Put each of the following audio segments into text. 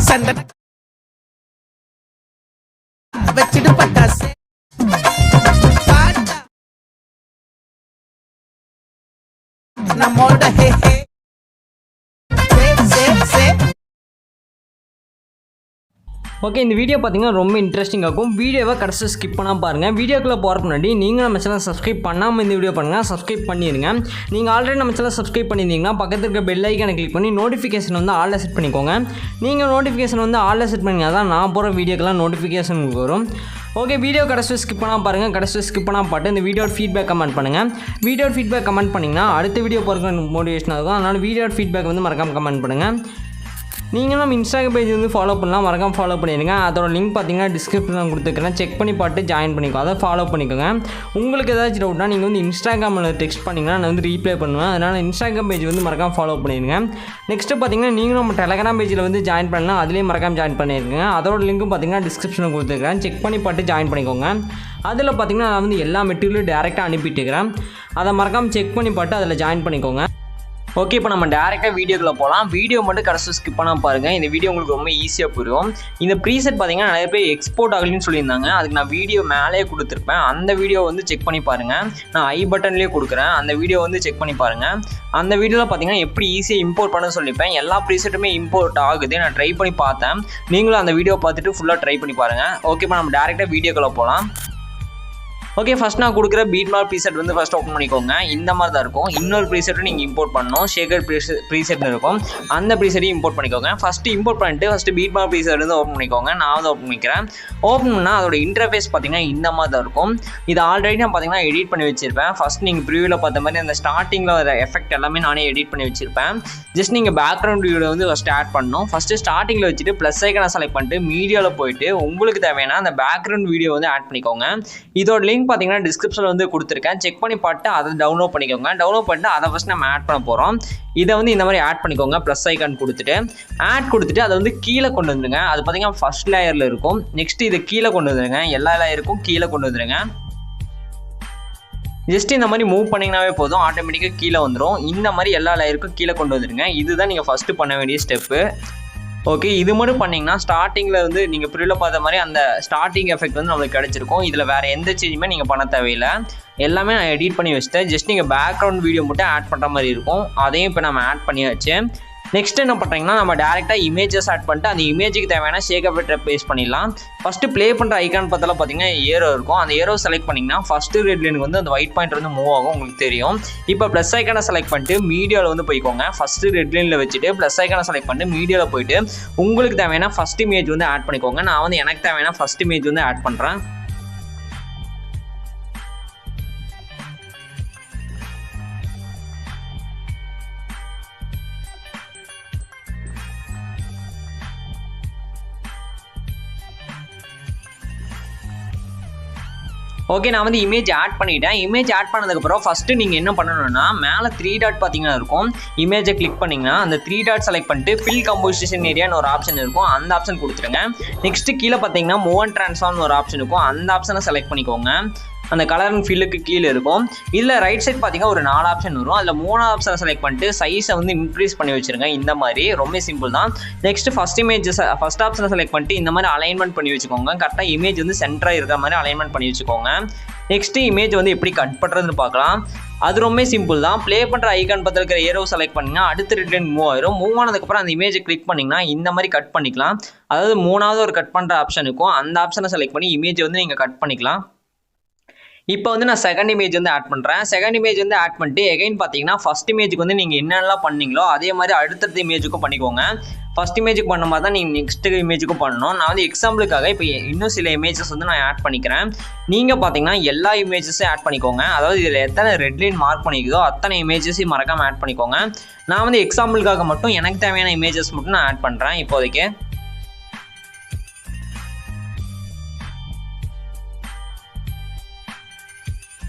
சண்டை வச்சிட்டு பட்டாசு நம்மோட ஹே ஹே ஓகே, இந்த வீடியோ பார்த்தீங்கன்னா ரொம்ப இன்ட்ரெஸ்டிங்காக இருக்கும். வீடியோவை கடைசி ஸ்கிப் பண்ணாமல் பாருங்கள். வீடியோக்குள்ளே போகிறதுக்கு முன்னாடி நீங்கள் நம்ம சேனல் சப்ஸ்கிரைப் பண்ணாமல் இந்த வீடியோ பண்ணுங்கள், சப்ஸ்கிரைப் பண்ணிடுங்க. நீங்கள் ஆல்ரெடி நம்ம சேனல் சப்ஸ்கிரைப் பண்ணியிருந்தீங்கன்னா பக்கத்தில் இருக்க பெல் ஐக்கானை கிளிக் பண்ணி நோட்டிஃபிகேஷன் வந்து ஆலில் செட் பண்ணிக்கோங்க. நீங்கள் நோட்டிஃபிகேஷன் வந்து ஆலில் செட் பண்ணிங்கன்னா தான் நான் போகிற வீடியோக்கெல்லாம் நோட்டிஃபிகேஷன் வரும். ஓகே, வீடியோ கடைசி ஸ்கிப் பண்ணாமல் பாருங்கள். கடைசி ஸ்கிப் பண்ணாமல் பாட்டு இந்த வீடியோட ஃபீட்பேக் கமெண்ட் பண்ணுங்கள். வீடியோட ஃபீட்பேக் கமெண்ட் பண்ணிங்கன்னா அடுத்த வீடியோ போகிறதுக்கு மோட்டிவேஷனாக இருக்கும். அதனால் வீடியோட ஃபீட்பேக் வந்து மறக்காமல் கமெண்ட் பண்ணுங்கள். நீங்கள் நம்ம இன்ஸ்டாகிராம் பேஜ் வந்து ஃபாலோ பண்ணலாம், மறக்காம ஃபாலோ பண்ணிடுங்க. அதோட லிங்க் பார்த்தீங்கன்னா டிஸ்கிரிப்ஷனில் கொடுத்துருக்கேன், செக் பண்ணி பார்த்து ஜாயின் பண்ணிக்கோ, அதை ஃபாலோ பண்ணிக்கோங்க. உங்களுக்கு ஏதாச்சும் டவுட்னா நீங்கள் வந்து இன்ஸ்டாகிராமில் டெக்ஸ்ட் பண்ணிங்கன்னா நான் வந்து ரீப்ளை பண்ணுவேன். அதனால் இன்ஸ்டாகிராம் பேஜ் வந்து மறக்காம ஃபாலோ பண்ணிடுங்க. நெக்ஸ்ட்டு பார்த்தீங்கன்னா நீங்களும் நம்ம டெலகிராம் பேஜில் வந்து ஜாயின் பண்ணலாம், அதுலேயும் மறக்காம ஜாயின் பண்ணியிருக்கேன். அதோட லிங்க்கும் பார்த்தீங்கன்னா டிஸ்கிரிப்ஷனில் கொடுத்துருக்கேன், செக் பண்ணி பார்த்து ஜாயின் பண்ணிக்கோங்க. அதில் பார்த்தீங்கன்னா நான் வந்து எல்லா மெட்டீரியலும் டேரெக்டாக அனுப்பிட்டுருக்கிறேன், அதை மறக்காமல் செக் பண்ணி பார்த்து அதில் ஜாயின் பண்ணிக்கோங்க. ஓகே, இப்போ நம்ம டேரெக்டாக வீடியோக்குள்ளே போகலாம். வீடியோ மட்டும் கடைசி ஸ்கிப் பண்ணாமல் பாருங்கள். இந்த வீடியோ உங்களுக்கு ரொம்ப ஈஸியாக புரியும். இந்த ப்ரீசெட் பார்த்தீங்கன்னா நிறைய பேர் எக்ஸ்போர்ட் ஆகலன்னு சொல்லியிருந்தாங்க. அதுக்கு நான் வீடியோ மேலே கொடுத்துருப்பேன், அந்த வீடியோ வந்து செக் பண்ணி பாருங்கள். நான் ஐ பட்டன்லேயே கொடுக்குறேன், அந்த வீடியோ வந்து செக் பண்ணி பாருங்கள். அந்த வீடியோவில் பார்த்தீங்கன்னா எப்படி ஈஸியாக இம்போர்ட் பண்ண சொல்லியிருப்பேன். எல்லா ப்ரீசெட்டுமே இம்போர்ட் ஆகுது, நான் ட்ரை பண்ணி பார்த்தேன். நீங்களும் அந்த வீடியோ பார்த்துட்டு ஃபுல்லாக ட்ரை பண்ணி பாருங்கள். ஓகே, இப்போ நம்ம டேரெக்டாக வீடியோக்குள்ளே போகலாம். ஓகே, ஃபஸ்ட் நான் கொடுக்குற பீட் மார்க் ப்ரீசெட் வந்து ஃபஸ்ட் ஓப்பன் பண்ணிக்கோங்க. இந்த மாதிரி தான் இருக்கும். இன்னொரு ப்ரீசெட்டும் நீங்கள் இம்போர்ட் பண்ணணும், ஷேகர் ப்ரீசெட்னு இருக்கும், அந்த ப்ரீசெட்டையும் இம்போர்ட் பண்ணிக்கோங்க. ஃபஸ்ட்டு இம்போர்ட் பண்ணிட்டு ஃபஸ்ட்டு பீட் மார்க் ப்ரீசெட் வந்து ஓப்பன் பண்ணிக்கோங்க. நான் வந்து ஓப்பன் பண்ணிக்கிறேன். ஓப்பன் பண்ணால் அதோட இன்டர்ஃபேஸ் பார்த்தீங்கன்னா இந்த மாதிரி தான் இருக்கும். இது ஆல்ரெடி நான் பார்த்தீங்கன்னா எடிட் பண்ணி வச்சிருப்பேன். ஃபஸ்ட் நீங்கள் ப்ரிவியூவில் பார்த்த மாதிரி அந்த ஸ்டார்டிங்கில் வர எஃபெக்ட் எல்லாமே நானே எடிட் பண்ணி வச்சிருப்பேன். ஜஸ்ட் நீங்கள் பேக்ரவுண்ட் வியூவில் வந்து ஃபஸ்ட்டு ஆட் பண்ணணும். ஃபஸ்ட்டு ஸ்டார்டிங்கில் வச்சுட்டு ப்ளஸ் ஐக்கனை செலக்ட் பண்ணிட்டு மீடியாவில் போயிட்டு உங்களுக்கு தேவையான அந்த பேக்ரவுண்ட் வீடியோ வந்து ஆட் பண்ணிக்கோங்க. இதோட லிங்க் பார்த்தீங்கன்னா டிஸ்கிரிப்ஷனில் வந்து கொடுத்துருக்கேன், செக் பண்ணி பார்த்து அதை டவுன்லோட் பண்ணிக்கோங்க. டவுன்லோட் பண்ணிட்டு அதை ஃபஸ்ட் நம்ம ஆட் பண்ண போகிறோம். இதை வந்து இந்த மாதிரி ஆட் பண்ணிக்கோங்க. ப்ளஸ் ஐக்கான் கொடுத்துட்டு அதை வந்து கீழே கொண்டு வந்துடுங்க. அது பார்த்தீங்கன்னா ஃபர்ஸ்ட் லேயரில் இருக்கும். நெக்ஸ்ட் இதை கீழே கொண்டு வந்துடுங்க, எல்லா லேயருக்கும் கீழே கொண்டு வந்துடுங்க. ஜஸ்ட் இந்த மாதிரி மூவ் பண்ணிங்கனாவே போதும், ஆட்டோமேட்டிக்காக கீழே வந்துடும். இந்த மாதிரி எல்லா லேயருக்கும் கீழே கொண்டு வந்துடுங்க. இதுதான் நீங்கள் ஃபஸ்ட்டு பண்ண வேண்டிய ஸ்டெப்பு. ஓகே, இது மட்டும் பண்ணிங்கன்னா ஸ்டார்டிங்கில் வந்து நீங்கள் ப்ரிவியூவில் பார்த்த மாதிரி அந்த ஸ்டார்டிங் எஃபெக்ட் வந்து நம்மளுக்கு கிடச்சிருக்கும். இதில் வேறு எந்த சேஞ்சுமே நீங்கள் பண்ண தேவையில்லை, எல்லாமே நான் எடிட் பண்ணி வச்சுட்டேன். ஜஸ்ட் நீங்கள் பேக்ரவுண்ட் வீடியோ மட்டும் ஆட் பண்ணுற மாதிரி இருக்கும். அதையும் இப்போ நம்ம ஆட் பண்ணியாச்சு. நெக்ஸ்ட் என்ன பண்ணுறீங்கன்னா நம்ம டேரெக்டாக இமேஜஸ் ஆட் பண்ணிட்டு அந்த இமேஜுக்கு தேவையான ஷேக் எஃபெக்ட்டை பேஸ்ட் பண்ணிடலாம். ஃபஸ்ட்டு ப்ளே பண்ணுற ஐக்கான் பார்த்தாலும் பார்த்தீங்கன்னா ஏரோ இருக்கும். அந்த ஏரோ செலக்ட் பண்ணிங்கன்னா ஃபஸ்ட்டு ரெட் லைனுக்கு வந்து அந்த ஒயிட் பாயிண்ட் வந்து மூவ் ஆகும், உங்களுக்கு தெரியும். இப்போ ப்ளஸ் ஐக்கானை செலக்ட் பண்ணிட்டு மீடியாவில் வந்து போய்க்கோங்க. ஃபஸ்ட்டு ரெட் லைனில் வச்சுட்டு ப்ளஸ் ஐக்கானை செலக்ட் பண்ணிட்டு மீடியாவில் போயிட்டு உங்களுக்கு தேவையான ஃபஸ்ட் இமேஜ் வந்து ஆட் பண்ணிக்கோங்க. நான் வந்து எனக்கு தேவையான ஃபஸ்ட் இமேஜ் வந்து ஆட் பண்ணுறேன். ஓகே, நான் வந்து இமேஜ் ஆட் பண்ணிட்டேன். இமேஜ் ஆட் பண்ணதுக்கப்புறம் ஃபஸ்ட்டு நீங்கள் என்ன பண்ணணும்னா மேலே 3 டாட் பார்த்தீங்கன்னா இருக்கும். இமேஜை கிளிக் பண்ணிங்கன்னா அந்த 3 டாட் செலக்ட் பண்ணிட்டு ஃபில் கம்போசிஷன் ஏரியான்னு ஒரு ஆப்ஷன் இருக்கும், அந்த ஆப்ஷன் கொடுத்துருங்க. நெக்ஸ்ட்டு கீழே பார்த்தீங்கன்னா மூவ் அண்ட் ட்ரான்ஸ்ஃபார்ம்னு ஒரு ஆப்ஷன் இருக்கும், அந்த ஆப்ஷனை செலக்ட் பண்ணிக்கோங்க. அந்த கலர் அண்ட் ஃபில்லுக்கு கீழே இருக்கும். இதில் ரைட் சைட் பார்த்தீங்கன்னா ஒரு 4 ஆப்ஷன் வரும். அதில் 3 ஆப்ஷனை செலக்ட் பண்ணிட்டு சைஸை வந்து இன்க்ரீஸ் பண்ணி வச்சுருங்க. இந்த மாதிரி ரொம்ப சிம்பிள் தான். நெக்ஸ்ட் ஃபஸ்ட் ஆப்ஷனை செலக்ட் பண்ணிட்டு இந்த மாதிரி அலைன்மெண்ட் பண்ணி வச்சுக்கோங்க. கரெக்டாக இமேஜ் வந்து சென்டராக இருக்கிற மாதிரி அலைன்மெண்ட் பண்ணி வச்சுக்கோங்க. நெக்ஸ்ட்டு இமேஜ் வந்து எப்படி கட் பண்ணுறதுன்னு பார்க்கலாம். அது ரொம்ப சிம்பிள் தான். ப்ளே பண்ணுற ஐக்கான் பற்றி இருக்கிற ஏரோ செலக்ட் பண்ணிங்கன்னா அடுத்த ரெட் லைன் மூவ் ஆயிரும். மூவ் ஆனதுக்கப்புறம் அந்த இமேஜை கிளிக் பண்ணிங்கன்னா இந்த மாதிரி கட் பண்ணிக்கலாம். அதாவது 3வது ஒரு கட் பண்ணுற ஆப்ஷன் இருக்கும், அந்த ஆப்ஷனை செலக்ட் பண்ணி இமேஜை வந்து நீங்கள் கட் பண்ணிக்கலாம். இப்போ வந்து நான் செகண்ட் இமேஜ் வந்து ஆட் பண்ணுறேன். செகண்ட் இமேஜ் வந்து ஆட் பண்ணிட்டு எகைன் பார்த்தீங்கன்னா ஃபஸ்ட் இமேஜுக்கு வந்து நீங்கள் என்னென்னலாம் பண்ணீங்களோ அதே மாதிரி அடுத்தடுத்த இமேஜுக்கும் பண்ணிக்கோங்க. ஃபஸ்ட் இமேஜுக்கு பண்ண மாதிரி தான் நீங்கள் நெக்ஸ்ட் இமேஜுக்கும் பண்ணணும். நான் வந்து எக்ஸாம்பிளுக்காக இப்போ இன்னும் சில இமேஜஸ் வந்து நான் ஆட் பண்ணிக்கிறேன். நீங்கள் பார்த்தீங்கன்னா எல்லா இமேஜஸையும் ஆட் பண்ணிக்கோங்க. அதாவது இதில் எத்தனை ரெட் லைன் மார்க் பண்ணிக்குதோ அத்தனை இமேஜஸையும் மறக்காமல் ஆட் பண்ணிக்கோங்க. நான் வந்து எக்ஸாம்பிளுக்காக மட்டும் எனக்கு தேவையான இமேஜஸ் மட்டும் நான் ஆட் பண்ணுறேன் இப்போதைக்கு.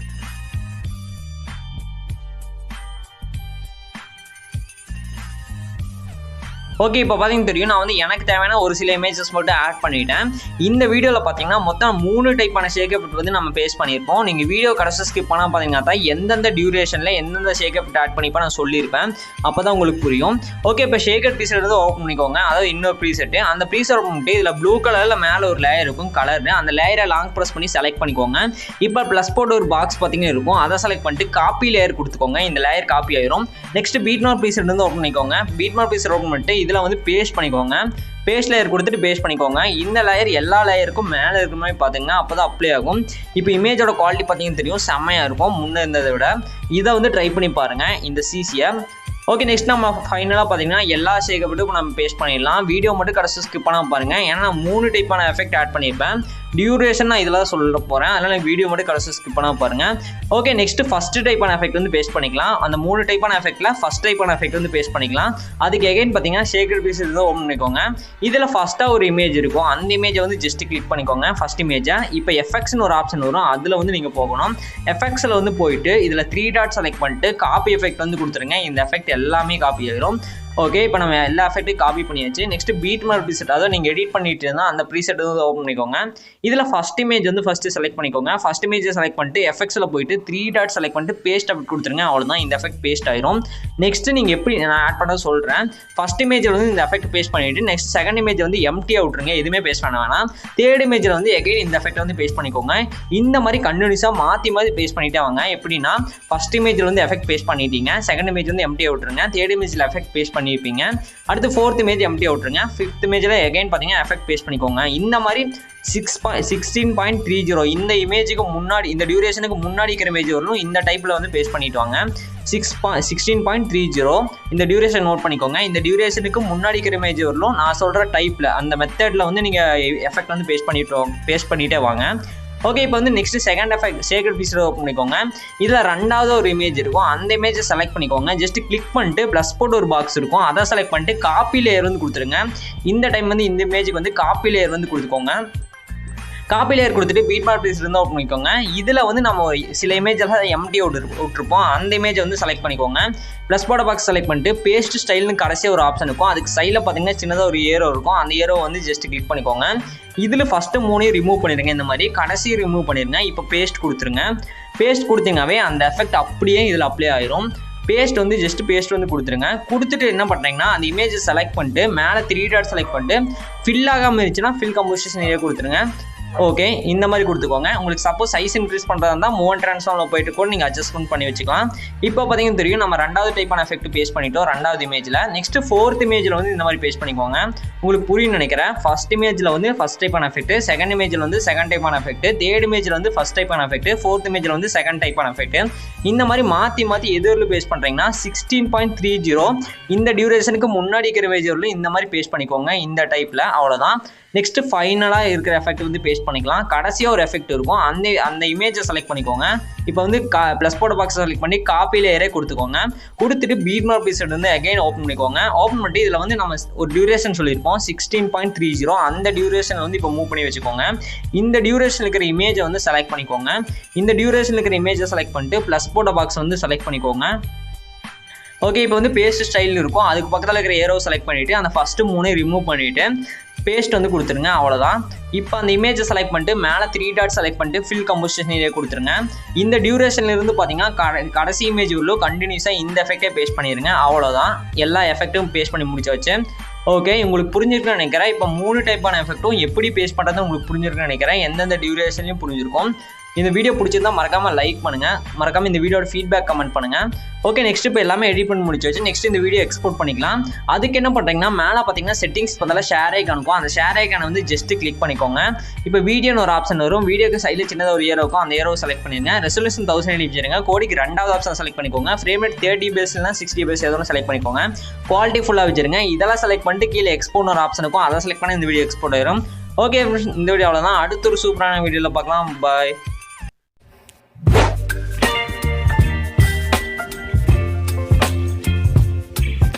ஓகே, இப்போ பார்த்தீங்கன்னா தெரியும் நான் வந்து எனக்கு தேவையான ஒரு சில இமேஜஸ் மட்டும் ஆட் பண்ணிட்டேன். இந்த வீடியோவில் பார்த்தீங்கன்னா மொத்தம் 3 டைப்பான ஷேக் எஃபெக்ட் வந்து நம்ம பேஸ்ட் பண்ணியிருப்போம். நீங்கள் வீடியோ கடைசி ஸ்கிப் பண்ணால் பார்த்தீங்கன்னா தான் எந்தெந்த டியூரேஷனில் எந்தெந்த ஷேக் எஃபெக்ட் ஆட் பண்ணிப்போ நான் சொல்லியிருப்பேன். அப்போ தான் உங்களுக்கு புரியும். ஓகே, இப்போ ஷேக்கர் ப்ரீசெட் வந்து ஓப்பன் பண்ணிக்கோங்க. அதாவது இன்னொரு ப்ரீசெட்டு, அந்த ப்ரீசெட் ஓப்பன் பண்ணிட்டு இதில் ப்ளூ கலரில் மேலே ஒரு லேயர் இருக்கும் கலர், அந்த லேயரை லாங் ப்ரெஸ் பண்ணி செலக்ட் பண்ணிக்கோங்க. இப்போ ப்ளஸ் போட்டு ஒரு பாக்ஸ் பார்த்தீங்கன்னா இருக்கும், அதை செலக்ட் பண்ணிட்டு காப்பி லேயர் கொடுத்துக்கோங்க. இந்த லேயர் காப்பி ஆயிரும். நெக்ஸ்ட் பீட்மார்க் ப்ரீசெட் வந்து ஓப்பன் பண்ணிக்கோங்க. பீட்மார்க் ப்ரீசெட் ஓப்பன் பண்ணிட்டு இதில் வந்து பேஸ்ட் பண்ணிக்கோங்க. பேஸ்ட் லேயர் கொடுத்துட்டு பேஸ்ட் பண்ணிக்கோங்க. இந்த லேயர் எல்லா லேயருக்கும் மேலே இருக்கிற மாதிரி பார்த்துங்க, அப்போ தான் அப்ளை ஆகும். இப்போ இமேஜோட குவாலிட்டி பார்த்தீங்கன்னா தெரியும், செம்மையாக இருக்கும் முன்னே இருந்ததை விட. இதை வந்து ட்ரை பண்ணி பாருங்கள் இந்த சிசியை. ஓகே, நெக்ஸ்ட் நம்ம ஃபைனலாக பார்த்தீங்கன்னா எல்லா ஷேக் எஃபெக்ட்டுக்கும் நம்ம பேஸ்ட் பண்ணிடலாம். வீடியோ மட்டும் கடைசி ஸ்கிப் பண்ணால் பாருங்கள், ஏன்னா நான் 3 டைப்பான எஃபெக்ட் ஆட் பண்ணியிருப்பேன். டியூரேஷன் நான் இதில் தான் சொல்ல போகிறேன், அதனால் வீடியோ மட்டும் கடைசி ஸ்கிப் பண்ணால் பாருங்கள். ஓகே, நெக்ஸ்ட் ஃபஸ்ட்டு டைப்பான எஃபெக்ட் வந்து பேஸ்ட் பண்ணிக்கலாம். அந்த 3 டைப்பான எஃபெக்ட்டில் ஃபஸ்ட் டைப்பான எஃபெக்ட் வந்து பேஸ்ட் பண்ணிக்கலாம். அதுக்கு எகைன் பார்த்தீங்கன்னா ஷேக்கர் பீஸ் வந்து ஓப்பன் பண்ணிக்கோங்க. இதில் ஃபஸ்ட்டாக ஒரு இமேஜ் இருக்கும், அந்த இமேஜை வந்து ஜஸ்ட் கிளிக் பண்ணிக்கோங்க ஃபஸ்ட் இமேஜை. இப்போ எஃபெக்ட்ஸ்னு ஒரு ஆப்ஷன் வரும், அதில் வந்து நீங்கள் போகணும். எஃபெக்ட்ஸில் வந்து போயிட்டு இதில் 3 டாட் செலக்ட் பண்ணிட்டு காப்பி எஃபெக்ட் வந்து கொடுத்துருங்க. இந்த எஃபெக்ட் எல்லாமே காப்பி ஆயிரும். ஓகே, இப்போ நம்ம எல்லா எஃபெக்ட்டையும் காப்பி பண்ணியாச்சு. நெக்ஸ்ட் பீட்மார்க் ப்ரீசெட், அதாவது நீங்கள் எடிட் பண்ணிட்டு இருந்தால் அந்த ப்ரீசெட் வந்து ஓப்பன் பண்ணிக்கோங்க. இதில் ஃபஸ்ட் இமேஜ் வந்து ஃபஸ்ட்டு செலக்ட் பண்ணிக்கோங்க. ஃபஸ்ட் இமேஜை செலக்ட் பண்ணிட்டு எஃபெக்ட்ஸில் போயிட்டு 3 டாட் செலக்ட் பண்ணிட்டு பேஸ்ட் எஃபெக்ட் கொடுத்துருங்க. அவ்வளோதான், இந்த எஃபெக்ட் பேஸ்ட் ஆயிரும். நெக்ஸ்ட் நீங்கள் எப்படி நான் ஆட் பண்ண சொல்கிறேன். ஃபஸ்ட் இமேஜில் வந்து இந்த எஃபெக்ட் பேஸ்ட் பண்ணிவிட்டு நெக்ஸ்ட் செகண்ட் இமேஜ் வந்து எம்டியாக விட்ருங்க, எதுவுமே பேஸ்ட் பண்ண வேணாம். தேர்ட் இமேஜில் வந்து எகைன் இந்த எஃபெக்ட் வந்து பேஸ்ட் பண்ணிக்கோங்க. இந்த மாதிரி கண்டினியூஸாக மாற்றி பேஸ்ட் பண்ணிட்டே வாங்க. எப்படின்னா ஃபஸ்ட் இமேஜில் வந்து எஃபெக்ட் பேஸ்ட் பண்ணிட்டீங்க, செகண்ட் இமேஜ் வந்து எம்டியாக விட்ருங்க, தேர்ட் இமேஜில் எஃபெக்ட் பேஸ்ட் பண்ணியிருப்பீங்க, அடுத்து 4th இமேஜ் எம்டியாக விட்ருங்க, 5th இமேஜில் எகைன் பார்த்தீங்கன்னா எஃபெக்ட் பேஸ்ட் பண்ணிக்கோங்க. இந்த மாதிரி 16.30 இந்த இமேஜுக்கு முன்னாடி, இந்த டியூரேஷனுக்கு முன்னாடி இருக்கிற இமேஜ் வரணும். இந்த டைப்பில் வந்து பேஸ்ட் பண்ணிட்டு வாங்க. 16.30 இந்த டியூரேஷன் நோட் பண்ணிக்கோங்க. இந்த டியூரேஷனுக்கு முன்னாடி இருக்கிற இமேஜ் வரணும். நான் சொல்கிற டைப்பில் அந்த மெத்தடில் வந்து நீங்கள் எஃபெக்ட் வந்து பேஸ்ட் பண்ணிட்டே வாங்க. ஓகே, இப்போ வந்து next second effect shaker piece open பண்ணிக்கோங்க. இதில் 2வது ஒரு இமேஜ் இருக்கும், அந்த இமேஜை செலக்ட் பண்ணிக்கோங்க. ஜஸ்ட் கிளிக் பண்ணிட்டு ப்ளஸ் போட்டு ஒரு பாக்ஸ் இருக்கும், அதை செலக்ட் பண்ணிட்டு காப்பி லேயர் வந்து கொடுத்துருங்க. இந்த டைம் வந்து இந்த இமேஜுக்கு வந்து காப்பி லேயர் வந்து கொடுத்துக்கோங்க. காப்பி லேயர் கொடுத்துட்டு பீட்மார்க் ப்ரீசெட் வந்து ஓப்பன் பண்ணிக்கோங்க. இதில் வந்து நம்ம சில இமேஜெல்லாம் எம்டி விட்டுருப்போம், அந்த இமேஜை வந்து செலக்ட் பண்ணிக்கோங்க. ப்ளஸ் போட பாக்ஸ் செலக்ட் பண்ணிட்டு பேஸ்ட் ஸ்டைல்னு கடைசியாக ஒரு ஆப்ஷன் இருக்கும், அதுக்கு சைடில் பார்த்தீங்கன்னா சின்னதாக ஒரு ஏரோ இருக்கும், அந்த ஏரோ வந்து ஜஸ்ட் கிளிக் பண்ணிக்கோங்க. இதில் ஃபஸ்ட்டு 3 ரிமூவ் பண்ணிடுங்க, இந்த மாதிரி கடைசி ரிமூவ் பண்ணிடுங்க. இப்போ பேஸ்ட் கொடுத்துருங்க. பேஸ்ட் கொடுத்தீங்கன்னாவே அந்த எஃபெக்ட் அப்படியே இதில் அப்ளை ஆயிரும். பேஸ்ட் வந்து ஜஸ்ட் பேஸ்ட் வந்து கொடுத்துருங்க. கொடுத்துட்டு என்ன பண்ணுறீங்கன்னா அந்த இமேஜை செலக்ட் பண்ணிட்டு மேலே 3 டாட் செலக்ட் பண்ணிட்டு ஃபில் ஆகாமல் இருந்துச்சுன்னா ஃபில் கம்போசிஷன் ஏரியா கொடுத்துருங்க. ஓகே, இந்த மாதிரி கொடுத்துக்கோங்க. உங்களுக்கு சப்போஸ் சைஸ் இன்க்ரீஸ் பண்ணுறதா இருந்தால் மூவ் ட்ரான்ஸ்ஃபார்மில் போயிட்டு கூட நீங்கள் அட்ஜஸ்ட்மெண்ட் பண்ணி வச்சுக்கலாம். இப்போ பார்த்தீங்கன்னா தெரியும் நம்ம 2வது டைப்பான எஃபெக்ட் பேஸ்ட் பண்ணிட்டோம் 2வது இமேஜில். நெக்ஸ்ட் 4th இமேஜில் வந்து இந்த மாதிரி பேஸ்ட் பண்ணிக்கோங்க. உங்களுக்கு புரியும் நினைக்கிறேன். ஃபஸ்ட் இமேஜில் வந்து ஃபஸ்ட் டைப்பான எஃபெக்ட், செகண்ட் இமேஜில் வந்து செகண்ட் டைப்பான எஃபெக்ட், தேர்ட் இமேஜில் வந்து ஃபஸ்ட் டைப்பான எஃபெக்ட், 4th இமேஜில் வந்து செகண்ட் டைப்பான எஃபெக்ட். இந்த மாதிரி மாற்றி எதிரில் பேஸ்ட் பண்ணுறீங்கன்னா 16.30 இந்த டியூரேஷனுக்கு முன்னாடி இருக்கிற இமேஜில் இந்த மாதிரி பேஸ்ட் பண்ணிக்கோங்க இந்த டைப்பில். அவ்வளோதான். நெக்ஸ்ட் ஃபைனலாக இருக்கிற எஃபெக்ட் வந்து பேஸ்ட் பண்ணிக்கலாம். கடைசியாக ஒரு எஃபெக்ட் இருக்கும், அந்த இமேஜை செலக்ட் பண்ணிக்கோங்க. இப்போ வந்து ப்ளஸ் போட பாக்ஸ் செலக்ட் பண்ணி காப்பி லேயரே கொடுத்துக்கோங்க. கொடுத்துட்டு பீட்மார்க் ப்ரீசெட் வந்து அகைன் ஓப்பன் பண்ணிக்கோங்க. ஓப்பன் பண்ணிட்டு இதில் வந்து நம்ம ஒரு டியூரேஷன் சொல்லியிருப்போம் 16.30, அந்த டியூரேஷன் வந்து இப்போ மூவ் பண்ணி வச்சுக்கோங்க. இந்த டியூரேஷன் இருக்கிற இமேஜை வந்து செலக்ட் பண்ணிக்கோங்க. இந்த டியூரேஷன் இருக்கிற இமேஜை செலக்ட் பண்ணிட்டு ப்ளஸ் போட பாக்ஸ் வந்து செலக்ட் பண்ணிக்கோங்க. ஓகே, இப்போ வந்து பேஸ்ட் ஸ்டைல் இருக்கும், அதுக்கு பக்கத்தில் இருக்கிற ஏரோ செலக்ட் பண்ணிவிட்டு அந்த ஃபஸ்ட்டு 3 ரிமூவ் பண்ணிவிட்டு பேஸ்ட் வந்து கொடுத்துருங்க. அவ்வளோதான். இப்போ அந்த இமேஜை செலக்ட் பண்ணிட்டு மேலே 3 டாட் செலக்ட் பண்ணிட்டு ஃபில் கம்போசிஷன் ஏரியா கொடுத்துருங்க. இந்த டியூரேஷன்லேருந்து பார்த்தீங்கன்னா கடைசி இமேஜ் உள்ள கண்டினியூஸாக இந்த எஃபெக்டே பேஸ்ட் பண்ணிடுங்க. அவ்வளோதான், எல்லா எஃபெக்ட்டும் பேஸ்ட் பண்ணி முடிச்சாச்சு. ஓகே, உங்களுக்கு புரிஞ்சிருக்குன்னு நினைக்கிறேன். இப்போ 3 டைப்பான எஃபெக்ட்டும் எப்படி பேஸ்ட் பண்ணுறது உங்களுக்கு புரிஞ்சிருக்குன்னு நினைக்கிறேன். எந்தெந்த டியூரேஷன்லையும் புரிஞ்சிருக்கும். இந்த வீடியோ பிடிச்சிருந்தா மறக்காமல் லைக் பண்ணுங்கள், மறக்காமல் இந்த வீடியோட ஃபீட்பேக் கமெண்ட் பண்ணுங்கள். ஓகே, நெக்ஸ்ட் இப்போ எல்லாமே எடிட் பண்ணி முடிச்சு வச்சு நெக்ஸ்ட் இந்த வீடியோ எக்ஸ்போர்ட் பண்ணிக்கலாம். அதுக்கு என்ன பண்ணுறீங்கன்னா மேலே பார்த்தீங்கன்னா செட்டிங்ஸ் பதிலாக ஷேர் ஐக்கானுக்கும், அந்த ஷேர் ஐக்கானை வந்து ஜஸ்ட் கிளிக் பண்ணிக்கோங்க. இப்போ வீடியோன்னு ஒரு ஆப்ஷன் வரும், வீடியோக்கு சைடில் சின்னதாக ஒரு ஏரோ இருக்கும், அந்த ஏரோ செலக்ட் பண்ணிடுங்க. ரெசல்யூஷன் 1080 வச்சுருங்க. கோடிக்கு 2வது ஆப்ஷன் செலக்ட் பண்ணிக்கோங்க. ஃப்ரேம் ரேட் 30 dps இல்லைனா 60 dps எதுவும் செலக்ட் பண்ணிக்கோங்க. குவாலிட்டி ஃபுல்லாக வச்சுருங்க. இதெல்லாம் செலக்ட் பண்ணிட்டு கீழே எக்ஸ்போர்ட் ஒரு ஆப்ஷன் இருக்கும், அதை செலக்ட் பண்ணி இந்த வீடியோ எக்ஸ்போர்ட் ஆயிரும். ஓகே, இந்த வீடியோ அவ்வளோதான். அடுத்த ஒரு சூப்பரான வீடியோவில் பார்க்கலாம். பாய்.